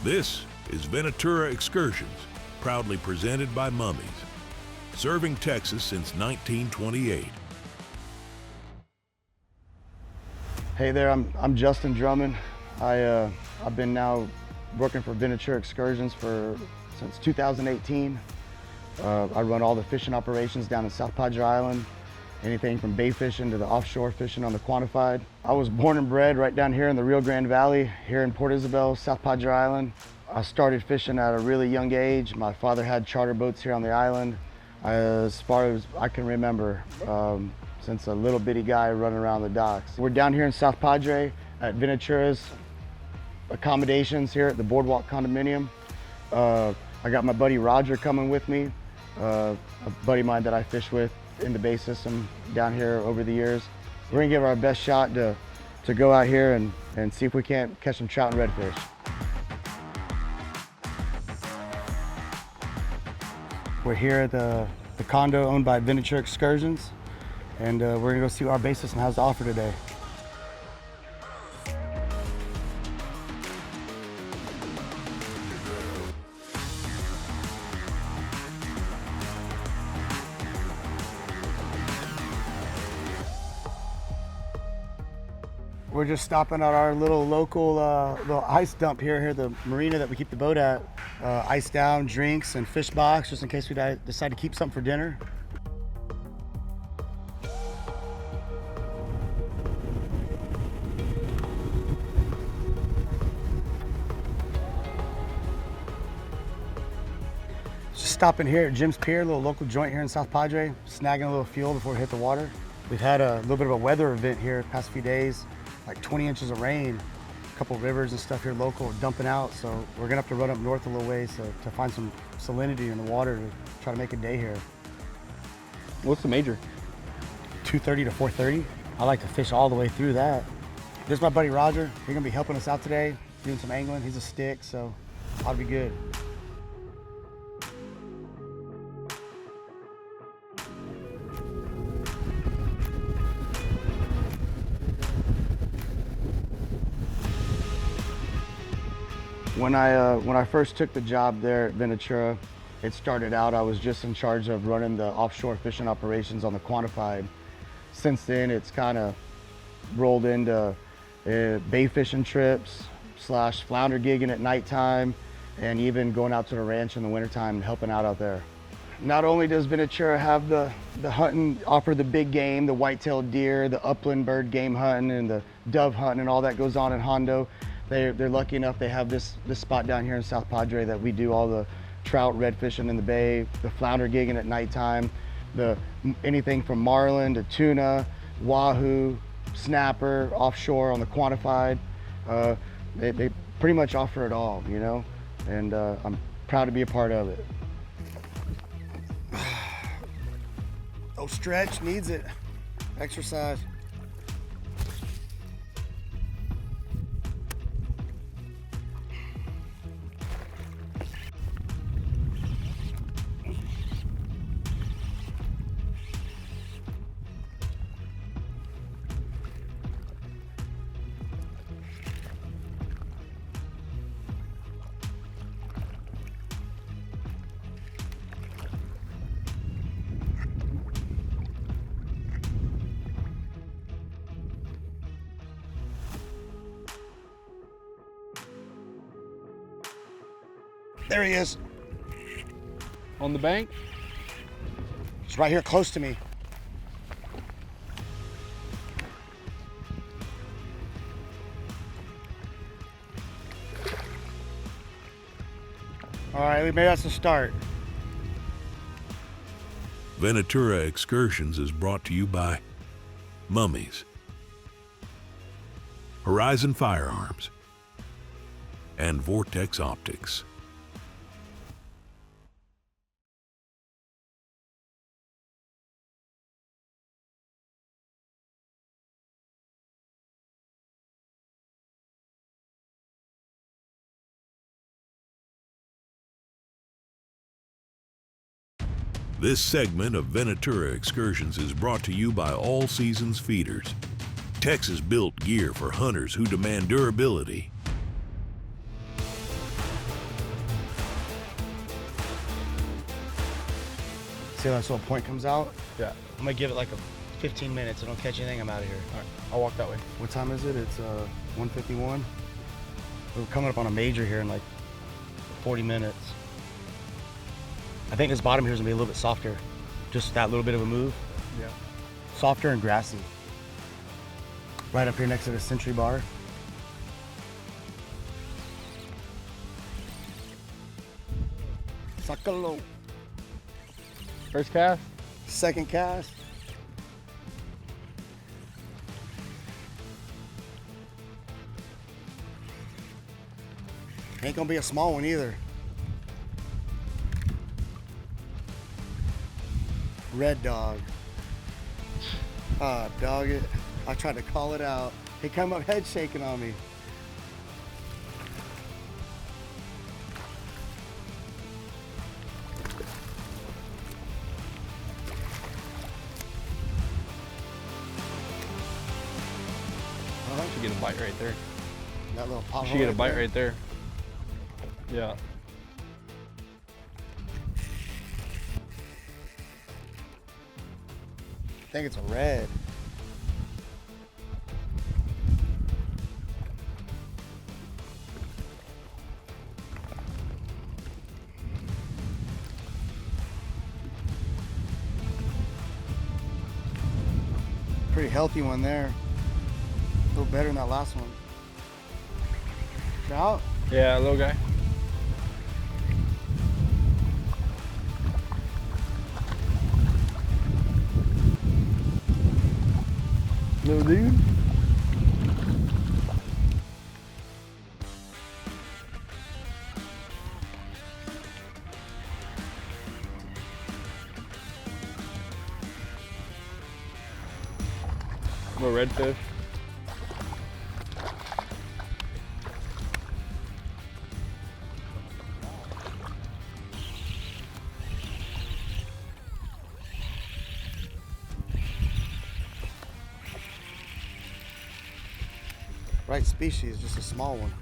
This is Venatura Excursions, proudly presented by Mummies, serving Texas since 1928. Hey there, I'm Justin Drummond. I've been now working for Venatura Excursions since 2018. I run all the fishing operations down in South Padre Island, anything from bay fishing to the offshore fishing on the quantified. I was born and bred right down here in the Rio Grande Valley, here in Port Isabel, South Padre Island. I started fishing at a really young age. My father had charter boats here on the island. As far as I can remember, since a little bitty guy running around the docks. We're down here in South Padre at Venatura's accommodations here at the Boardwalk condominium. I got my buddy Roger coming with me, a buddy of mine that I fish with in the bay system down here over the years. We're gonna give our best shot to go out here and see if we can't catch some trout and redfish. We're here at the condo owned by Venatura Excursions, and we're gonna go see what our bay system has to offer today. We're just stopping at our little local little ice dump here, the marina that we keep the boat at. Ice down, drinks, and fish box, just in case we decide to keep something for dinner. Just stopping here at Jim's Pier, a little local joint here in South Padre, snagging a little fuel before we hit the water. We've had a little bit of a weather event here the past few days, like 20 inches of rain. A couple rivers and stuff here local dumping out, so we're gonna have to run up north a little ways to find some salinity in the water to try to make a day here. What's the major? 2:30 to 4:30. I like to fish all the way through that. This is my buddy Roger. He's gonna be helping us out today, doing some angling. He's a stick, so ought to be good. When I first took the job there at Venatura, it started out I was just in charge of running the offshore fishing operations on the quantified. Since then, it's kind of rolled into bay fishing trips / flounder gigging at nighttime, and even going out to the ranch in the wintertime and helping out there. Not only does Venatura have the hunting, offer the big game, the white-tailed deer, the upland bird game hunting, and the dove hunting and all that goes on in Hondo. They're lucky enough they have this spot down here in South Padre that we do all the trout, redfishing in the bay, the flounder gigging at nighttime, anything from marlin to tuna, wahoo, snapper, offshore on the quantified. They pretty much offer it all, you know, and I'm proud to be a part of it. Oh, stretch needs it. Exercise. There he is. On the bank? He's right here close to me. All right, maybe that's a start. Venatura Excursions is brought to you by Mummies, Horizon Firearms, and Vortex Optics. This segment of Venatura Excursions is brought to you by All Seasons Feeders, Texas-built gear for hunters who demand durability. See how that little point comes out? Yeah. I'm gonna give it like a 15 minutes. I don't catch anything, I'm out of here. All right. I'll walk that way. What time is it? It's 1:51. We're coming up on a major here in like 40 minutes. I think this bottom here is gonna be a little bit softer. Just that little bit of a move. Yeah. Softer and grassy. Right up here next to the Century Bar. Sakalo. First cast. Second cast. Ain't gonna be a small one either. Red dog. Ah, dog it. I tried to call it out. He come up head shaking on me. I should get a bite right there. That little pop. You should get a bite right there. Yeah. I think it's a red. Pretty healthy one there. A little better than that last one. Trout? Yeah, little guy. Little dude. Little redfish. Right species, just a small one.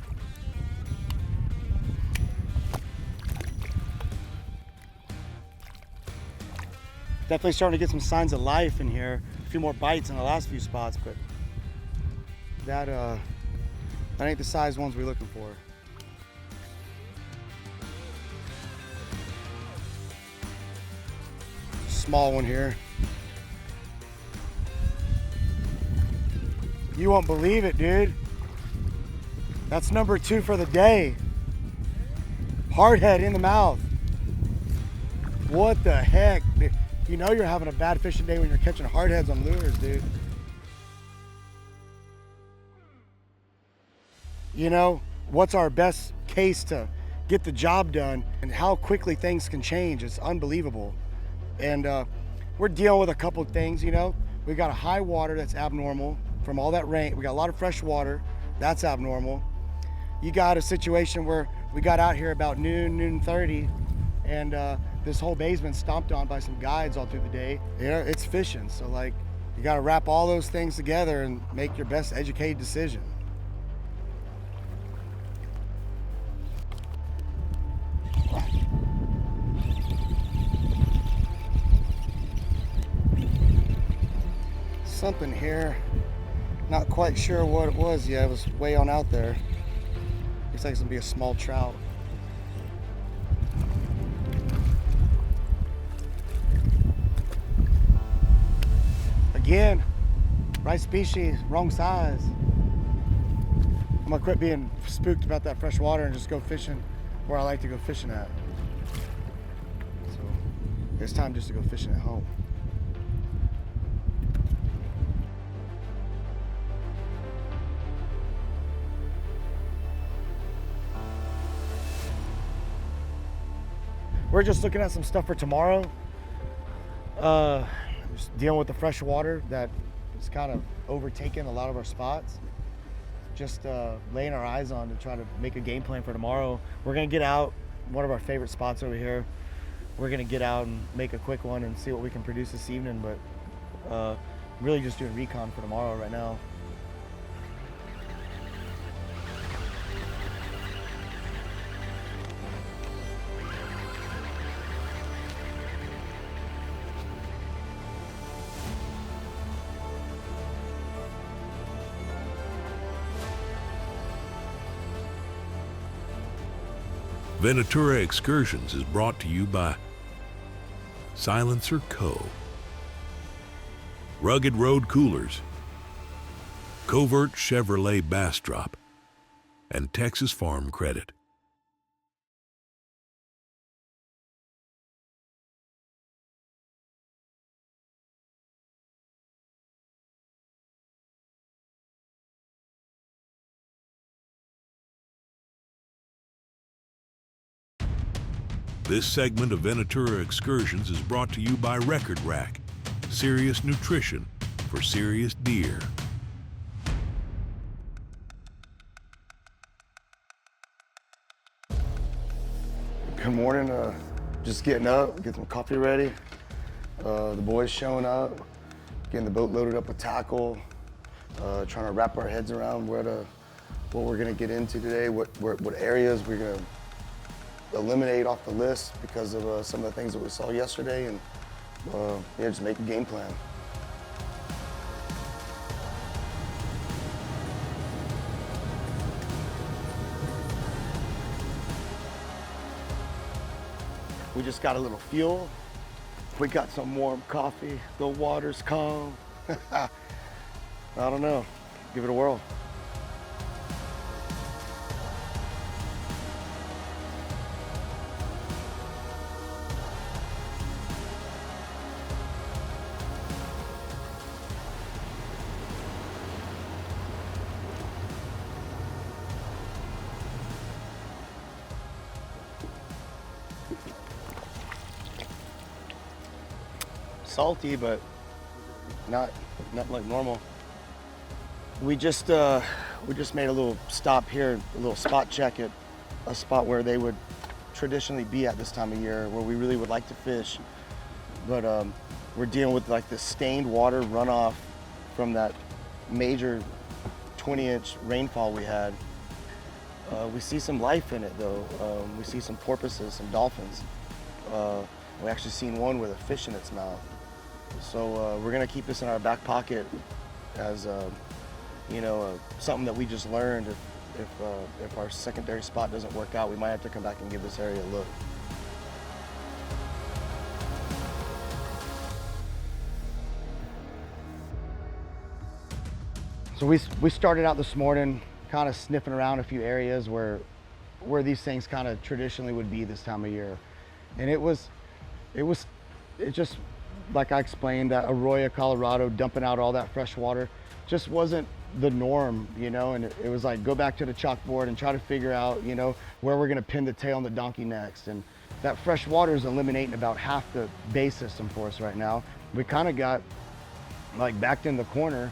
Definitely starting to get some signs of life in here. A few more bites in the last few spots, but that ain't the size ones we're looking for. Small one here. You won't believe it, dude. That's number 2 for the day. Hardhead in the mouth. What the heck? You know you're having a bad fishing day when you're catching hardheads on lures, dude. You know, what's our best case to get the job done and how quickly things can change? It's unbelievable. And we're dealing with a couple of things, you know. We got a high water that's abnormal from all that rain. We got a lot of fresh water, that's abnormal. You got a situation where we got out here about noon 30, and this whole bay's been stomped on by some guides all through the day. Yeah, it's fishing, so like, you gotta wrap all those things together and make your best educated decision. Something here, not quite sure what it was yet. It was way on out there. Looks like it's gonna be a small trout. Again, right species, wrong size. I'm gonna quit being spooked about that fresh water and just go fishing where I like to go fishing at. So it's time just to go fishing at home. We're just looking at some stuff for tomorrow. Just dealing with the fresh water that is kind of overtaking a lot of our spots. Just laying our eyes on to try to make a game plan for tomorrow. We're gonna get out, one of our favorite spots over here. We're gonna get out and make a quick one and see what we can produce this evening, but really just doing recon for tomorrow right now. Venatura Excursions is brought to you by Silencer Co., Rugged Road Coolers, Covert Chevrolet Bastrop, and Texas Farm Credit. This segment of Venatura Excursions is brought to you by Record Rack, serious nutrition for serious deer. Good morning. Just getting up, getting some coffee ready. The boys showing up, getting the boat loaded up with tackle, trying to wrap our heads around what we're gonna get into today, what areas we're gonna eliminate off the list because of some of the things that we saw yesterday, and yeah, just make a game plan. We just got a little fuel. We got some warm coffee. The water's calm. I don't know. Give it a whirl. Salty, but not like normal. We just made a little stop here, a little spot check at a spot where they would traditionally be at this time of year, where we really would like to fish. But we're dealing with like the stained water runoff from that major 20-inch rainfall we had. We see some life in it though. We see some porpoises, some dolphins. We actually seen one with a fish in its mouth. So we're gonna keep this in our back pocket as you know, something that we just learned. If our secondary spot doesn't work out, we might have to come back and give this area a look. So we started out this morning kind of sniffing around a few areas where these things kind of traditionally would be this time of year, and it just, like I explained, that Arroyo, Colorado, dumping out all that fresh water just wasn't the norm, you know, and it was like, go back to the chalkboard and try to figure out, you know, where we're gonna pin the tail on the donkey next. And that fresh water is eliminating about half the bay system for us right now. We kind of got like backed in the corner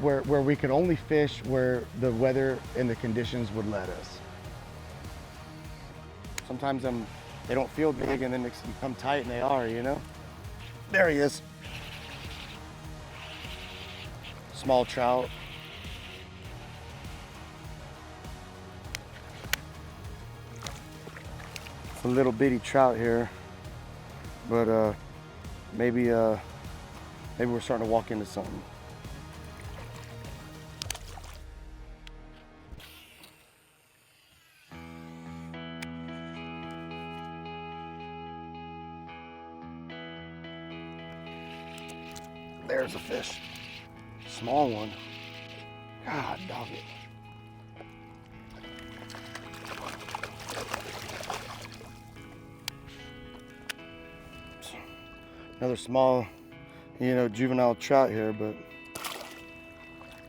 where we could only fish where the weather and the conditions would let us. Sometimes they don't feel big and then they become tight, and they are, you know? There he is. Small trout. It's a little bitty trout here, but maybe we're starting to walk into something. There's a fish. Small one. God dog it. Another small, you know, juvenile trout here, but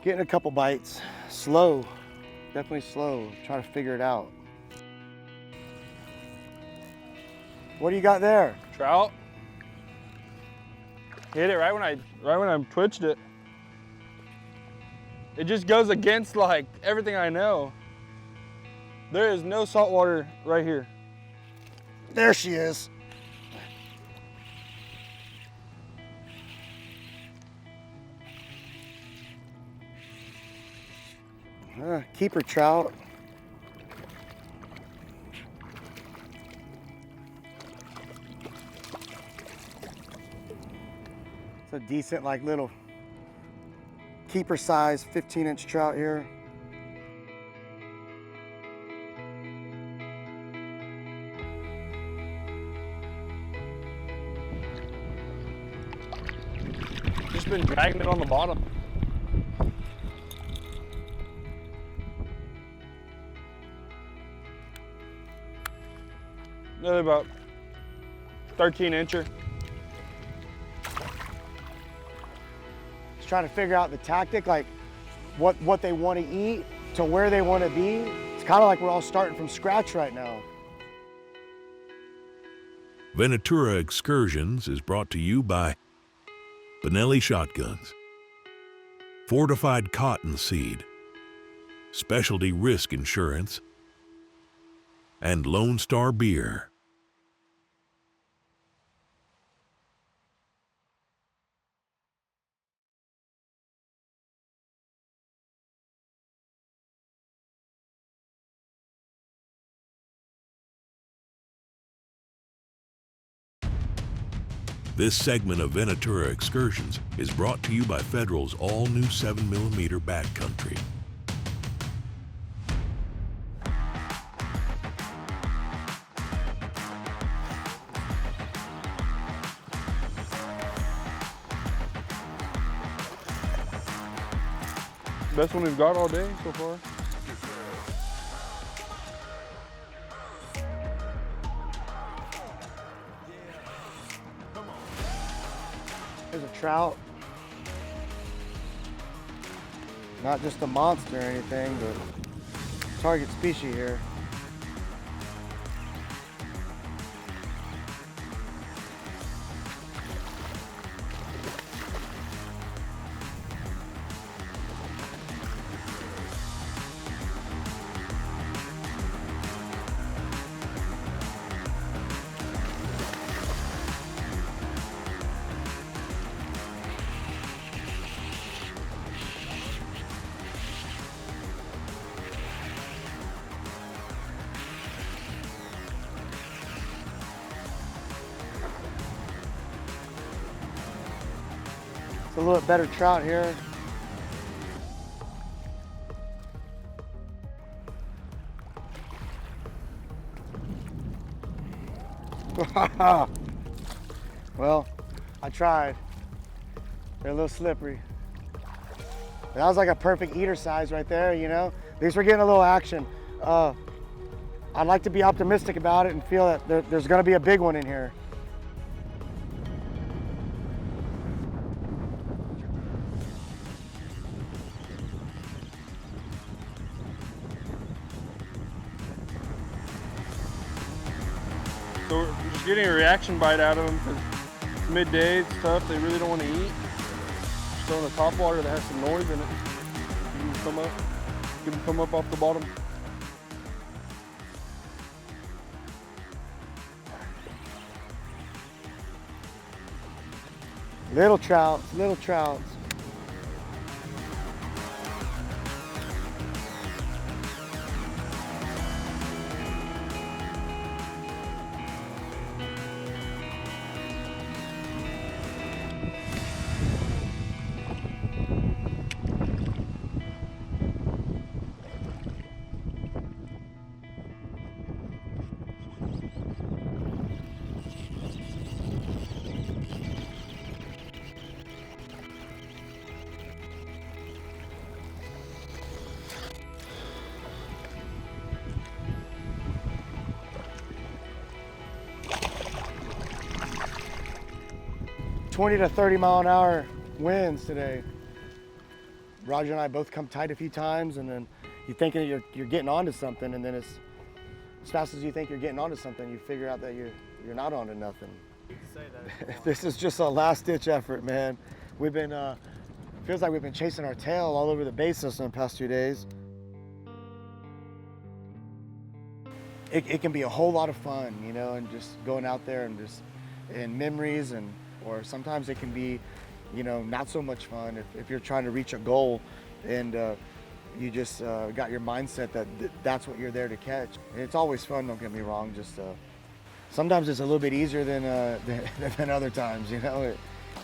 getting a couple bites. Slow, definitely slow. Trying to figure it out. What do you got there? Trout. Hit it right when I twitched it. It just goes against like everything I know. There is no salt water right here. There she is. Keeper trout. It's a decent, like, little keeper size 15-inch trout here. been dragging it on the bottom. Another about 13-incher. Just trying to figure out the tactic, like what they want to eat to where they want to be. It's kind of like we're all starting from scratch right now. Venatura Excursions is brought to you by Benelli Shotguns, Fortified Cotton Seed, Specialty Risk Insurance, and Lone Star Beer. This segment of Venatura Excursions is brought to you by Federal's all-new 7mm backcountry. Best one we've got all day so far. There's a trout. Not just a monster or anything, but target species here. It's a little bit better trout here. Well, I tried. They're a little slippery. That was like a perfect eater size right there, you know? At least we're getting a little action. I'd like to be optimistic about it and feel that there's gonna be a big one in here. So we're just getting a reaction bite out of them because it's midday, it's tough, they really don't want to eat. Just throwing the top water that has some noise in it. You can come up, you can come up off the bottom. Little trouts, little trouts. "20 to 30 mile an hour winds today." Roger and I both come tight a few times, and then you think that you're getting onto something, and then as fast as you think you're getting onto something, you figure out that you're not onto nothing. This is just a last-ditch effort, man. We've been feels like we've been chasing our tail all over the bay system the past 2 days. It can be a whole lot of fun, you know, and just going out there and just in memories, and or sometimes it can be, you know, not so much fun if you're trying to reach a goal and you just got your mindset that that's what you're there to catch. And it's always fun, don't get me wrong, just sometimes it's a little bit easier than other times, you know.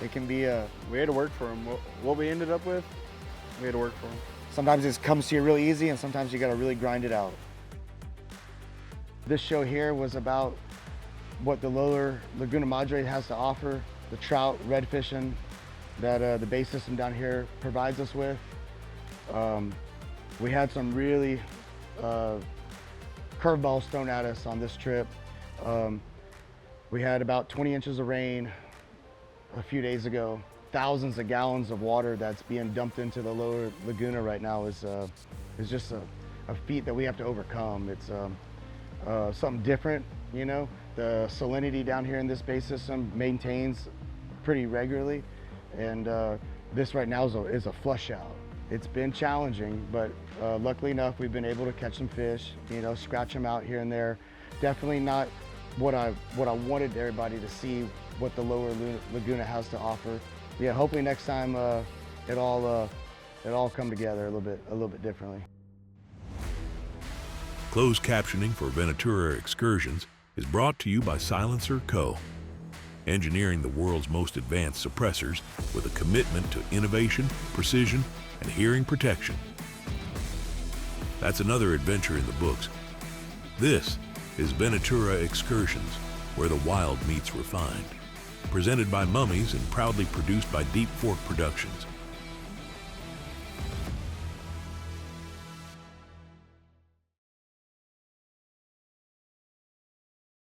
It can be We had to work for them. What we ended up with, we had to work for them. Sometimes it comes to you real easy, and sometimes you got to really grind it out. This show here was about what the Lower Laguna Madre has to offer, the trout, redfishing, that the bay system down here provides us with. We had some really curveballs thrown at us on this trip. We had about 20 inches of rain a few days ago. Thousands of gallons of water that's being dumped into the Lower Laguna right now is just a feat that we have to overcome. It's something different, you know. The salinity down here in this bay system maintains pretty regularly, and this right now is a flush out. It's been challenging, but luckily enough, we've been able to catch some fish, you know, scratch them out here and there. Definitely not what I wanted everybody to see, what the Lower Laguna has to offer. Yeah, hopefully next time it all come together a little bit differently. Closed captioning for Venatura Excursions is brought to you by Silencer Co., engineering the world's most advanced suppressors with a commitment to innovation, precision, and hearing protection. That's another adventure in the books. This is Venatura Excursions, where the wild meets refined. Presented by Mummies and proudly produced by Deep Fork Productions.